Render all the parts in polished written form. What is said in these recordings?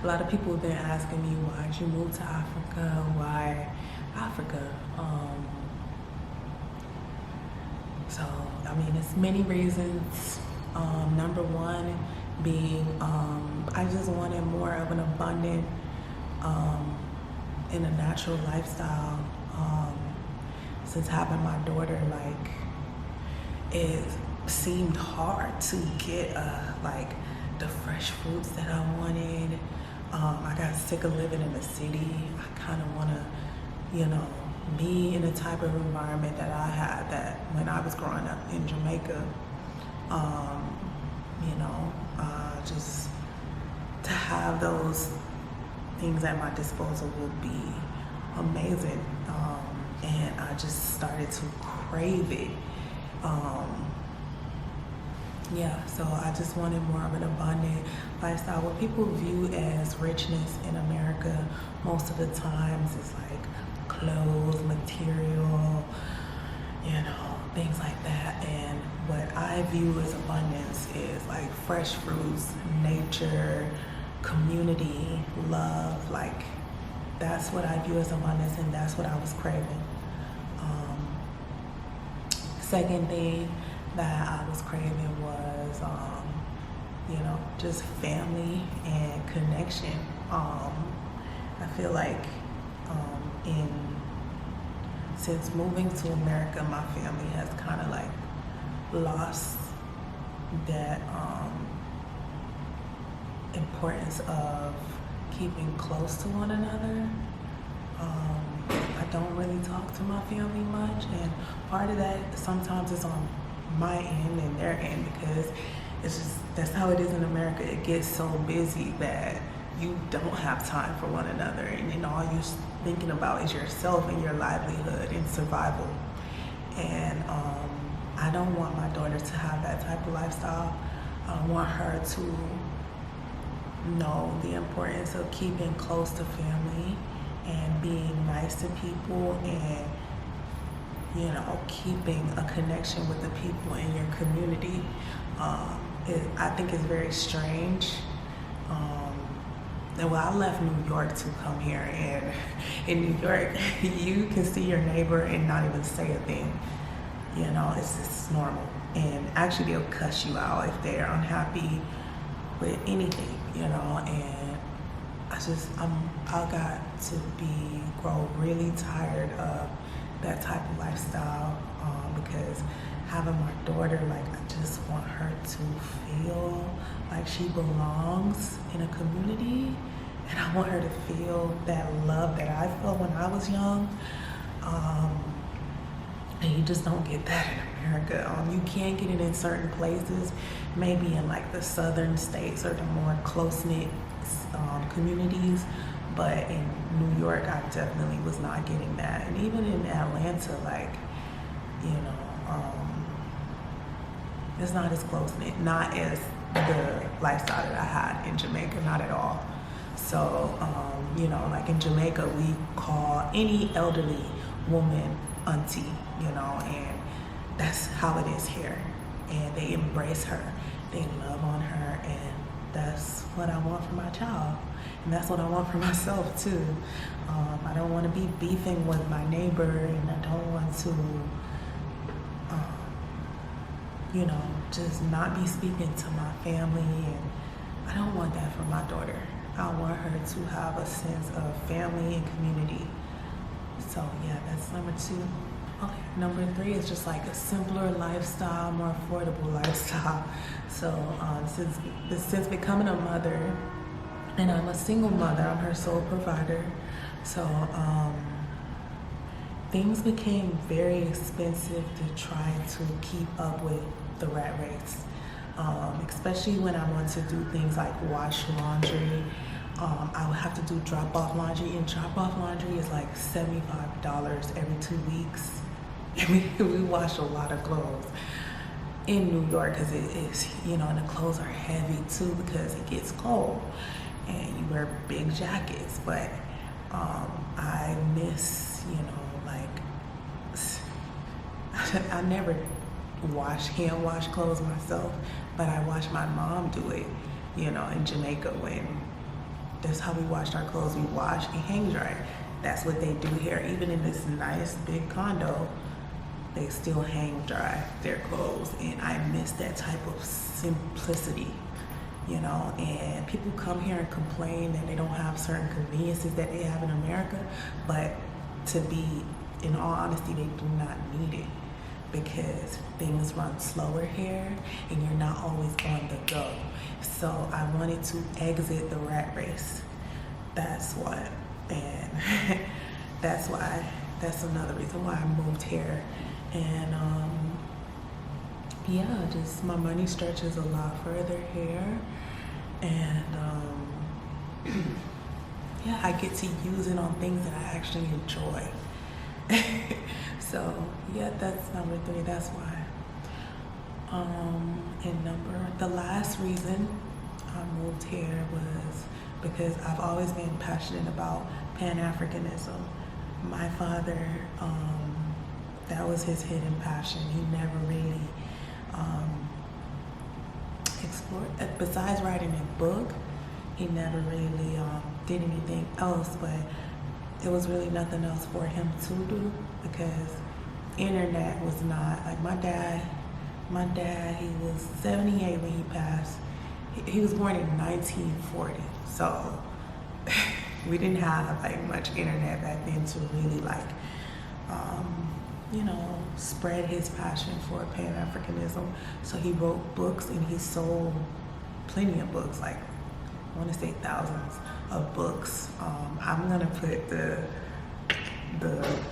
A lot of people have been asking me, why'd you move to Africa? Why Africa? So, I mean, it's many reasons. Number one being, I just wanted more of an abundant and a natural lifestyle. Since having my daughter, like, it seemed hard to get like the fresh fruits that I wanted. I got sick of living in the city. I kind of want to, you know, be in the type of environment that I had that when I was growing up in Jamaica. You know, just to have those things at my disposal would be amazing. And I just started to crave it. Yeah, so I just wanted more of an abundant lifestyle. What people view as richness in America most of the times is like clothes, material, you know, things like that. And what I view as abundance is like fresh fruits, nature, community, love. Like, that's what I view as abundance, and that's what I was craving. Second thing that I was craving was, you know, just family and connection. I feel like since moving to America, my family has kind of like lost that importance of keeping close to one another. I don't really talk to my family much, and part of that sometimes is on my end and their end, because it's just, that's how it is in America. It gets so busy that you don't have time for one another, and then all you're thinking about is yourself and your livelihood and survival. And I don't want my daughter to have that type of lifestyle. I want her to know the importance of keeping close to family and being nice to people, and, you know, keeping a connection with the people in your community. I think it's very strange. And well, I left New York to come here, and in New York, you can see your neighbor and not even say a thing. You know, it's just normal. And actually, they'll cuss you out if they're unhappy with anything, you know. And I got to grow really tired of that type of lifestyle, because having my daughter, like, I just want her to feel like she belongs in a community, and I want her to feel that love that I felt when I was young. And you just don't get that in America. You can get it in certain places, maybe in like the southern states or the more close-knit communities, but in New York, I definitely was not getting that. And even in Atlanta, like, you know, it's not as close-knit, not as the lifestyle that I had in Jamaica, not at all. So, you know, like in Jamaica, we call any elderly woman auntie, you know, and that's how it is here. And they embrace her, they love on her, and that's what I want for my child. And that's what I want for myself too. I don't want to be beefing with my neighbor, and I don't want to, you know, just not be speaking to my family. And I don't want that for my daughter. I want her to have a sense of family and community. So yeah, that's number two. Okay, number three is just like a simpler lifestyle, more affordable lifestyle. So since becoming a mother, and I'm a single mother, I'm her sole provider. So things became very expensive to try to keep up with the rat race. Especially when I want to do things like wash laundry. I would have to do drop-off laundry, and drop-off laundry is like $75 every 2 weeks. We wash a lot of clothes in New York, because it is, you know, and the clothes are heavy too because it gets cold, and you wear big jackets. But I miss, you know, like, I never hand wash clothes myself, but I watched my mom do it, you know, in Jamaica when That's how we washed our clothes. We wash and hang dry. That's what they do here. Even in this nice big condo, they still hang dry their clothes. And I miss that type of simplicity, you know. And people come here and complain that they don't have certain conveniences that they have in America, but to be, in all honesty, they do not need it, because things run slower here and you're not always on the go. So I wanted to exit the rat race. That's what. And that's why, that's another reason why I moved here. And yeah, just my money stretches a lot further here. And yeah, I get to use it on things that I actually enjoy. So yeah, that's number 3. That's why. And the last reason I moved here was because I've always been passionate about Pan-Africanism. My father, that was his hidden passion. He never really explored, besides writing a book, he never really did anything else, but it was really nothing else for him to do, because internet was not, like my dad, he was 78 when he passed. He was born in 1940, so we didn't have like much internet back then to really like, you know, spread his passion for Pan-Africanism. So he wrote books and he sold plenty of books, like I want to say thousands of books. I'm gonna put the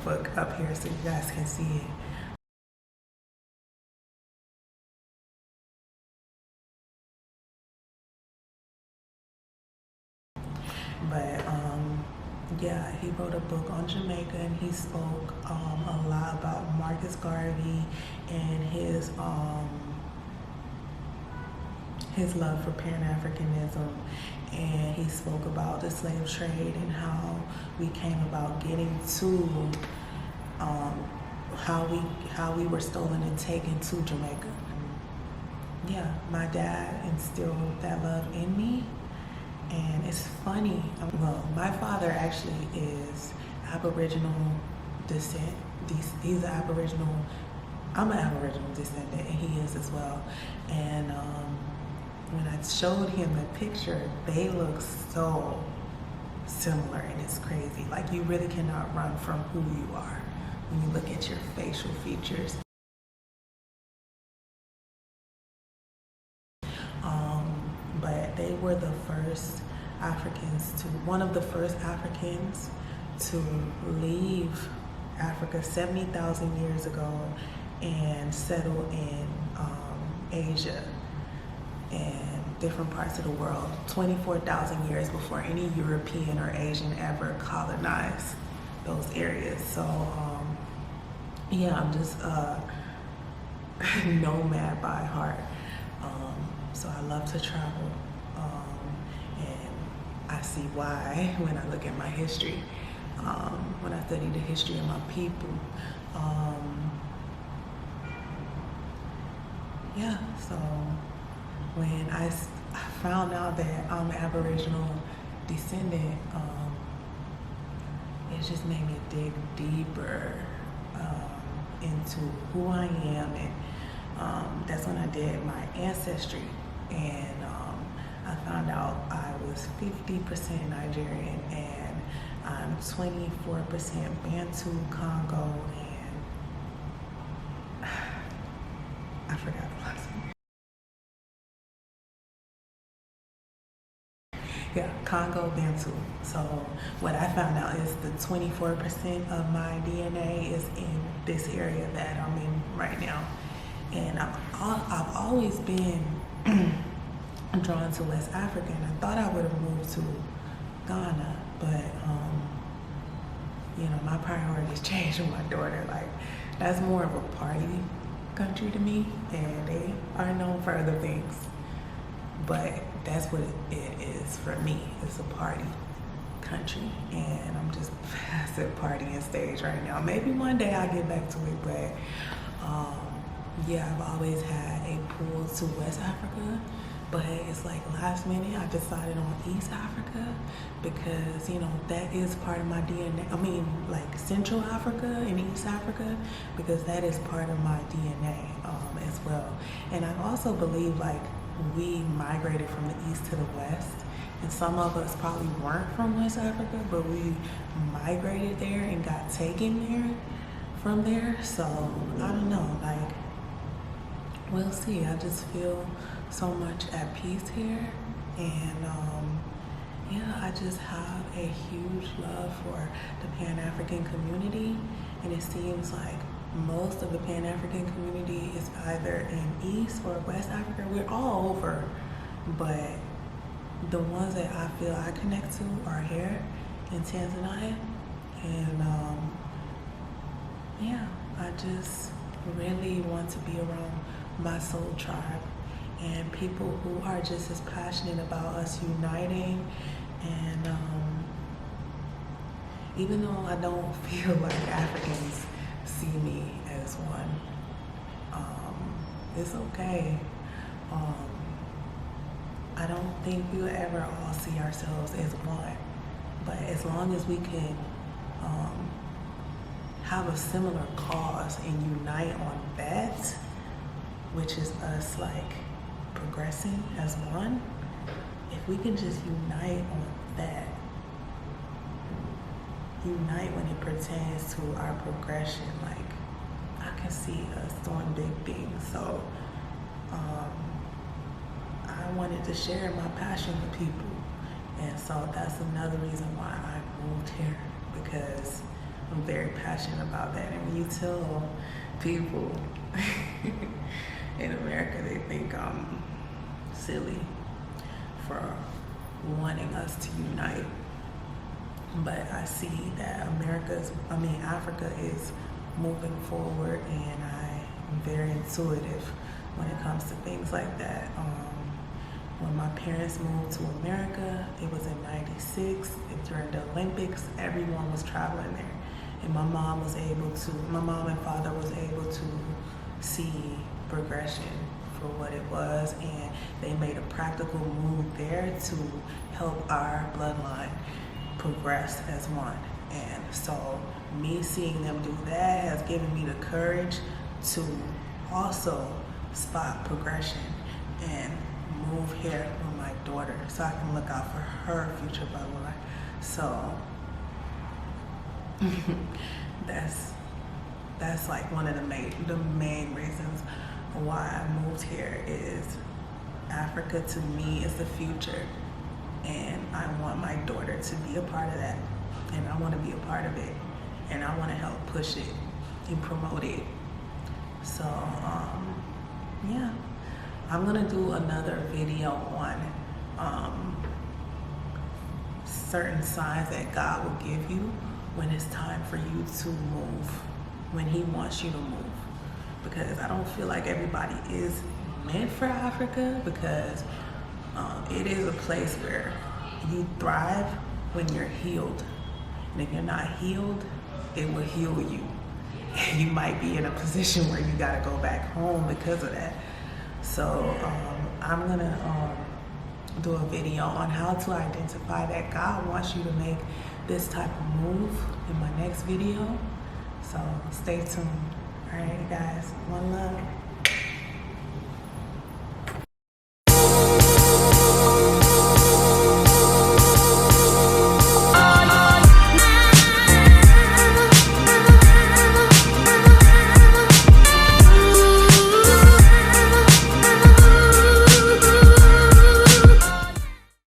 book up here so you guys can see it. But yeah, he wrote a book on Jamaica, and he spoke a lot about Marcus Garvey and his love for Pan-Africanism, and he spoke about the slave trade and how we came about getting to how we were stolen and taken to Jamaica. Yeah, my dad instilled that love in me. And it's funny, well, my father actually is Aboriginal descent. He's Aboriginal, I'm an Aboriginal descendant, and he is as well. And when I showed him the picture, they look so similar, and it's crazy. Like, you really cannot run from who you are when you look at your facial features. But they were the first Africans one of the first Africans to leave Africa 70,000 years ago and settle in Asia and different parts of the world, 24,000 years before any European or Asian ever colonized those areas. So yeah, I'm just a nomad by heart. So I love to travel, and I see why when I look at my history, when I study the history of my people. Yeah, so when I found out that I'm an Aboriginal descendant, it just made me dig deeper into who I am, and that's when I did my ancestry, and I found out I was 50% Nigerian, and I'm 24% Bantu, Congo, and I forgot the last one. Yeah, Congo, Bantu. So what I found out is the 24% of my DNA is in this area that I'm in right now. And I've always been drawn to West Africa, and I thought I would have moved to Ghana, but you know, my priorities changed with my daughter. Like, that's more of a party country to me, and they are known for other things, but that's what it is for me. It's a party country, and I'm just past that partying stage right now. Maybe one day I'll get back to it, but yeah, I've always had a pull to West Africa but it's like last minute I decided on East Africa because, you know, that is part of my DNA. I mean, like Central Africa and East Africa, because that is part of my DNA as well. And I also believe like we migrated from the East to the West, and some of us probably weren't from West Africa, but we migrated there and got taken there from there. So I don't know, like, we'll see. I just feel so much at peace here, and yeah, I just have a huge love for the Pan-African community, and it seems like most of the Pan-African community is either in East or West Africa. We're all over, but the ones that I feel I connect to are here in Tanzania, and yeah, I just really want to be around my soul tribe and people who are just as passionate about us uniting. And even though I don't feel like Africans see me as one, it's okay. I don't think we'll ever all see ourselves as one, but as long as we can have a similar cause and unite on that, which is us like progressing as one, if we can just unite on that, unite when it pertains to our progression, like I can see us doing big things. So I wanted to share my passion with people, and so that's another reason why I moved here, because I'm very passionate about that. And when you tell people in America, they think I'm silly for wanting us to unite. But I see that Africa is moving forward, and I'm very intuitive when it comes to things like that. When my parents moved to America, it was in '96, during the Olympics. Everyone was traveling there, and my mom and father was able to see progression for what it was, and they made a practical move there to help our bloodline progress as one. And so me seeing them do that has given me the courage to also spot progression and move here with my daughter so I can look out for her future bloodline. So that's like one of the main reasons why I moved here. Is Africa to me is the future, and I want my daughter to be a part of that, and I want to be a part of it, and I want to help push it and promote it. So yeah, I'm gonna do another video on certain signs that God will give you when it's time for you to move, when He wants you to move. Because I don't feel like everybody is meant for Africa, because it is a place where you thrive when you're healed. And if you're not healed, it will heal you. You might be in a position where you gotta go back home because of that. So I'm gonna do a video on how to identify that God wants you to make this type of move in my next video. So stay tuned. All right, guys, one love.